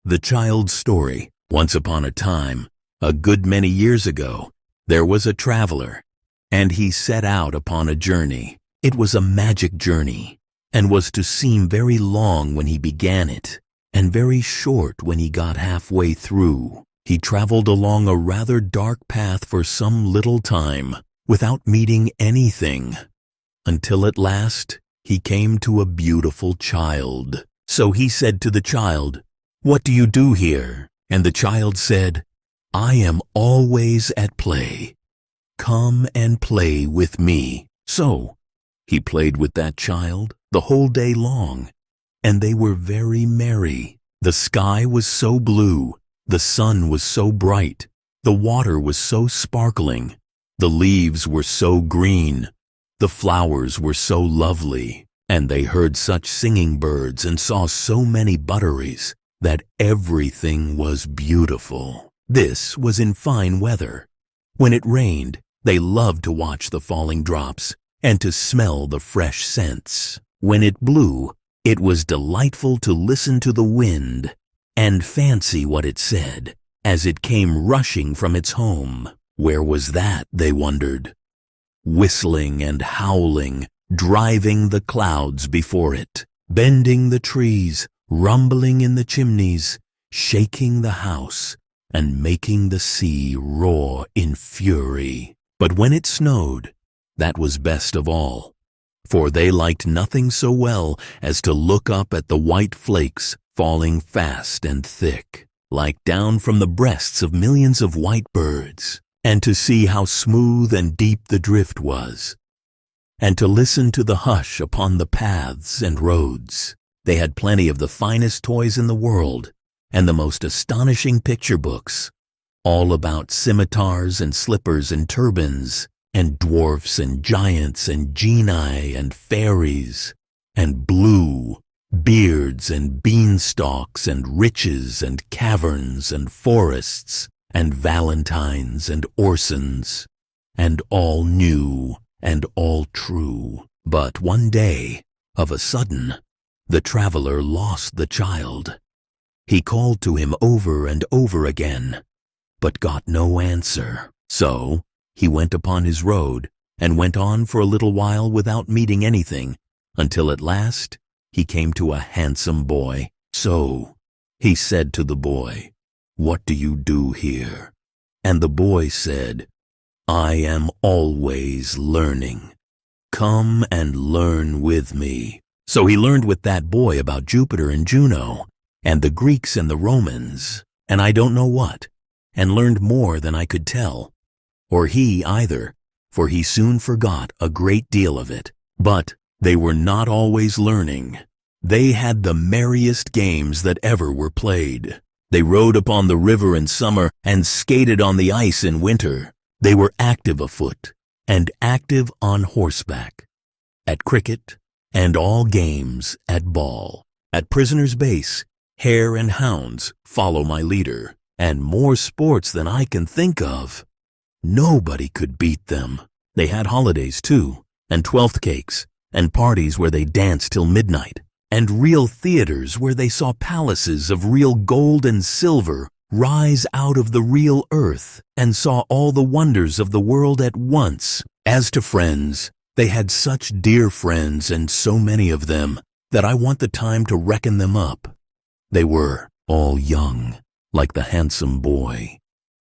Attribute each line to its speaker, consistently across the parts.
Speaker 1: The Child's Story. Once upon a time, a good many years ago, there was a traveler, and he set out upon a journey. It was a magic journey, and was to seem very long when he began it, and very short when he got halfway through. He traveled along a rather dark path for some little time, without meeting anything, until at last he came to a beautiful child. So he said to the child, "What do you do here?" And the child said, "I am always at play. Come and play with me." So he played with that child the whole day long, and they were very merry. The sky was so blue, the sun was so bright, the water was so sparkling, the leaves were so green, the flowers were so lovely, and they heard such singing birds and saw so many butterflies that everything was beautiful. This was in fine weather. When it rained, they loved to watch the falling drops and to smell the fresh scents. When it blew, it was delightful to listen to the wind and fancy what it said as it came rushing from its home. Where was that, they wondered? Whistling and howling, driving the clouds before it, bending the trees, rumbling in the chimneys, shaking the house, and making the sea roar in fury. But when it snowed, that was best of all, for they liked nothing so well as to look up at the white flakes falling fast and thick, like down from the breasts of millions of white birds, and to see how smooth and deep the drift was, and to listen to the hush upon the paths and roads. They had plenty of the finest toys in the world, and the most astonishing picture books, all about scimitars and slippers and turbans, and dwarfs and giants and genii and fairies, and blue, beards and beanstalks and riches and caverns and forests and valentines and orsons, and all new and all true. But one day, of a sudden, the traveler lost the child. He called to him over and over again, but got no answer. So he went upon his road and went on for a little while without meeting anything, until at last he came to a handsome boy. So he said to the boy, "What do you do here?" And the boy said, "I am always learning. Come and learn with me." So he learned with that boy about Jupiter and Juno, and the Greeks and the Romans, and I don't know what, and learned more than I could tell, or he either, for he soon forgot a great deal of it. But they were not always learning. They had the merriest games that ever were played. They rode upon the river in summer and skated on the ice in winter. They were active afoot and active on horseback, at cricket, and all games at ball. At prisoner's base, hare and hounds, follow my leader, and more sports than I can think of. Nobody could beat them. They had holidays too, and twelfth cakes, and parties where they danced till midnight, and real theaters where they saw palaces of real gold and silver rise out of the real earth, and saw all the wonders of the world at once. As to friends, they had such dear friends, and so many of them, that I want the time to reckon them up. They were all young, like the handsome boy,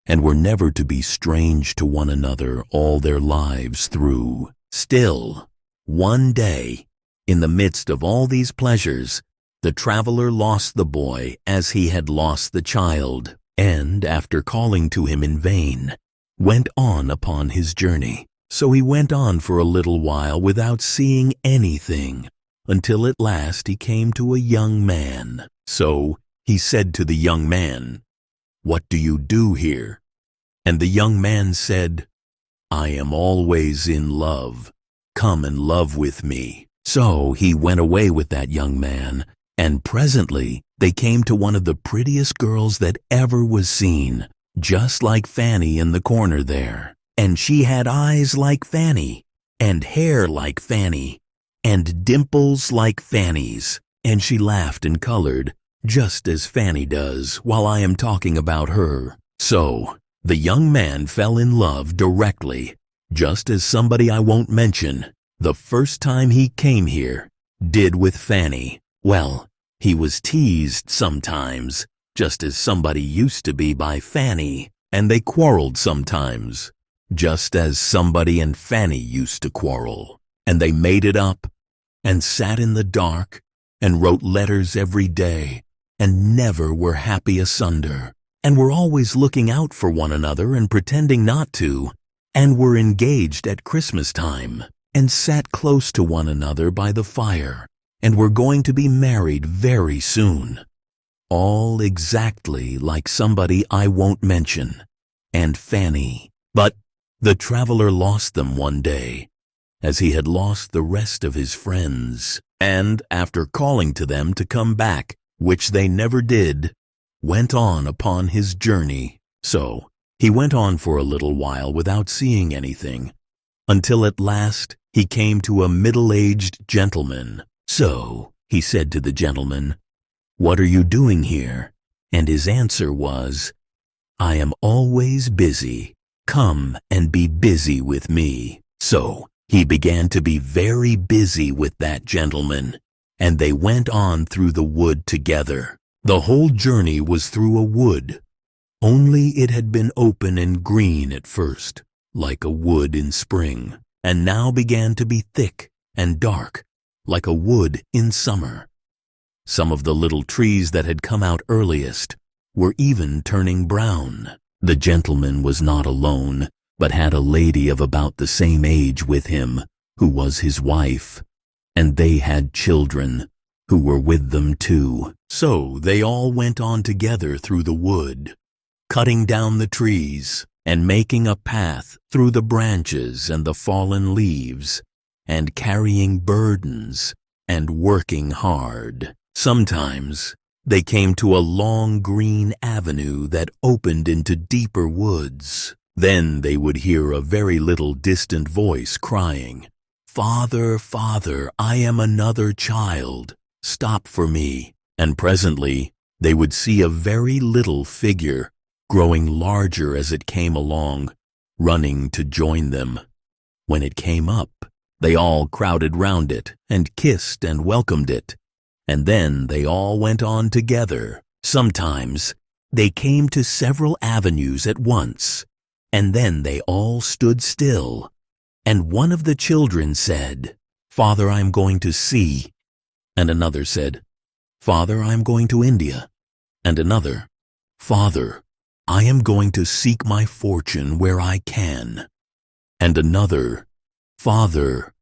Speaker 1: and were never to be strange to one another all their lives through. Still, one day, in the midst of all these pleasures, the traveler lost the boy as he had lost the child, and, after calling to him in vain, went on upon his journey. So he went on for a little while without seeing anything, until at last he came to a young man. So he said to the young man, "What do you do here?" And the young man said, "I am always in love. Come and love with me." So he went away with that young man, and presently they came to one of the prettiest girls that ever was seen, just like Fanny in the corner there. And she had eyes like Fanny, and hair like Fanny, and dimples like Fanny's, and she laughed and colored just as Fanny does while I am talking about her. So, the young man fell in love directly, just as somebody I won't mention, the first time he came here, did with Fanny. Well, he was teased sometimes, just as somebody used to be by Fanny, and they quarreled sometimes, just as somebody and Fanny used to quarrel. And they made it up, and sat in the dark, and wrote letters every day, and never were happy asunder, and were always looking out for one another and pretending not to, and were engaged at Christmas time, and sat close to one another by the fire, and were going to be married very soon. All exactly like somebody I won't mention, and Fanny. But the traveler lost them one day, as he had lost the rest of his friends, and after calling to them to come back, which they never did, went on upon his journey. So he went on for a little while without seeing anything, until at last he came to a middle-aged gentleman. So he said to the gentleman, "What are you doing here?" And his answer was, "I am always busy. Come and be busy with me." So he began to be very busy with that gentleman, and they went on through the wood together. The whole journey was through a wood, only it had been open and green at first, like a wood in spring, and now began to be thick and dark, like a wood in summer. Some of the little trees that had come out earliest were even turning brown. The gentleman was not alone, but had a lady of about the same age with him, who was his wife, and they had children, who were with them too. So they all went on together through the wood, cutting down the trees, and making a path through the branches and the fallen leaves, and carrying burdens, and working hard. Sometimes they came to a long green avenue that opened into deeper woods. Then they would hear a very little distant voice crying, "Father, Father, I am another child. Stop for me." And presently they would see a very little figure, growing larger as it came along, running to join them. When it came up, they all crowded round it and kissed and welcomed it, and then they all went on together. Sometimes they came to several avenues at once, and then they all stood still, and one of the children said, "Father, I am going to sea," and another said, "Father, I am going to India," and another, "Father, I am going to seek my fortune where I can," and another, "Father,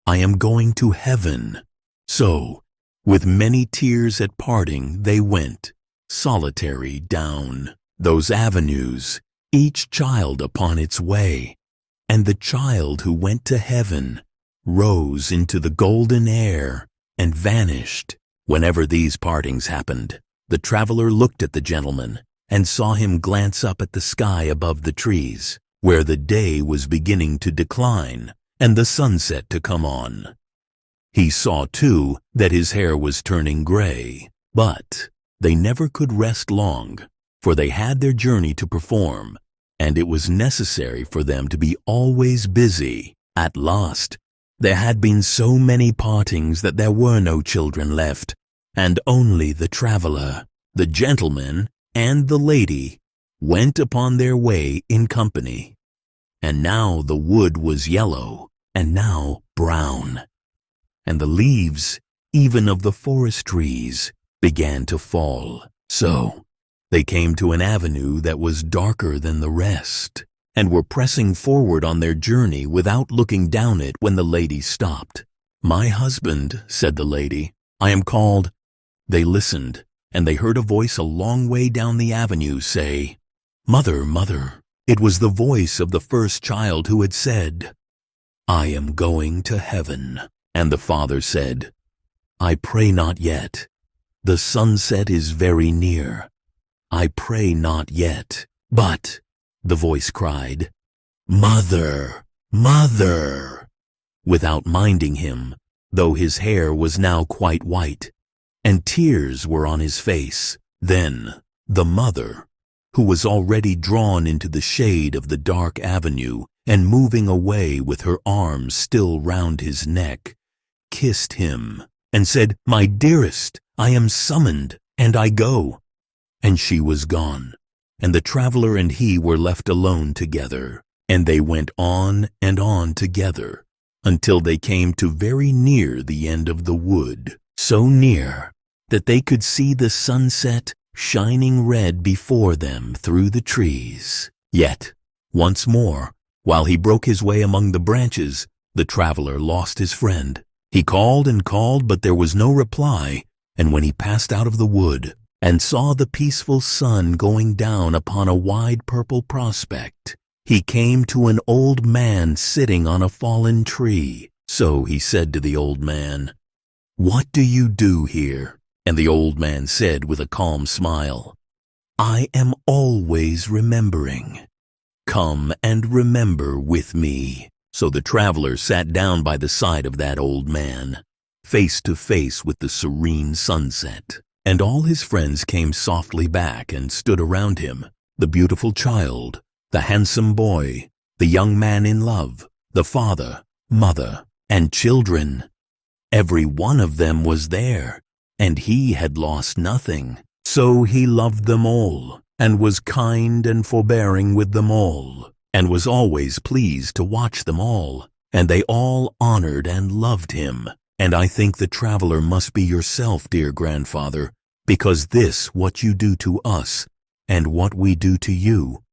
Speaker 1: I am going to heaven." So, with many tears at parting, they went, solitary, down those avenues, each child upon its way, and the child who went to heaven rose into the golden air and vanished. Whenever these partings happened, the traveler looked at the gentleman and saw him glance up at the sky above the trees, where the day was beginning to decline and the sunset to come on. He saw, too, that his hair was turning gray, but they never could rest long, for they had their journey to perform, and it was necessary for them to be always busy. At last, there had been so many partings that there were no children left, and only the traveler, the gentleman, and the lady went upon their way in company. And now the wood was yellow, and now brown, and the leaves, even of the forest trees, began to fall. So they came to an avenue that was darker than the rest, and were pressing forward on their journey without looking down it when the lady stopped. "My husband," said the lady, "I am called." They listened, and they heard a voice a long way down the avenue say, "Mother, mother." It was the voice of the first child who had said, "I am going to heaven." And the father said, "I pray not yet. The sunset is very near. I pray not yet." But the voice cried, "Mother, mother," without minding him, though his hair was now quite white, and tears were on his face. Then the mother, who was already drawn into the shade of the dark avenue and moving away with her arms still round his neck, kissed him and said, "My dearest, I am summoned, and I go." And she was gone, and the traveler and he were left alone together, and they went on and on together until they came to very near the end of the wood, so near that they could see the sunset shining red before them through the trees. Yet, once more, while he broke his way among the branches, the traveler lost his friend. He called and called, but there was no reply, and when he passed out of the wood and saw the peaceful sun going down upon a wide purple prospect, he came to an old man sitting on a fallen tree. So he said to the old man, "What do you do here?" And the old man said with a calm smile, "I am always remembering. Come and remember with me." So the traveler sat down by the side of that old man, face to face with the serene sunset. And all his friends came softly back and stood around him, the beautiful child, the handsome boy, the young man in love, the father, mother, and children. Every one of them was there, and he had lost nothing. So he loved them all, and was kind and forbearing with them all, and was always pleased to watch them all, and they all honored and loved him. And I think the traveler must be yourself, dear grandfather, because this what you do to us, and what we do to you,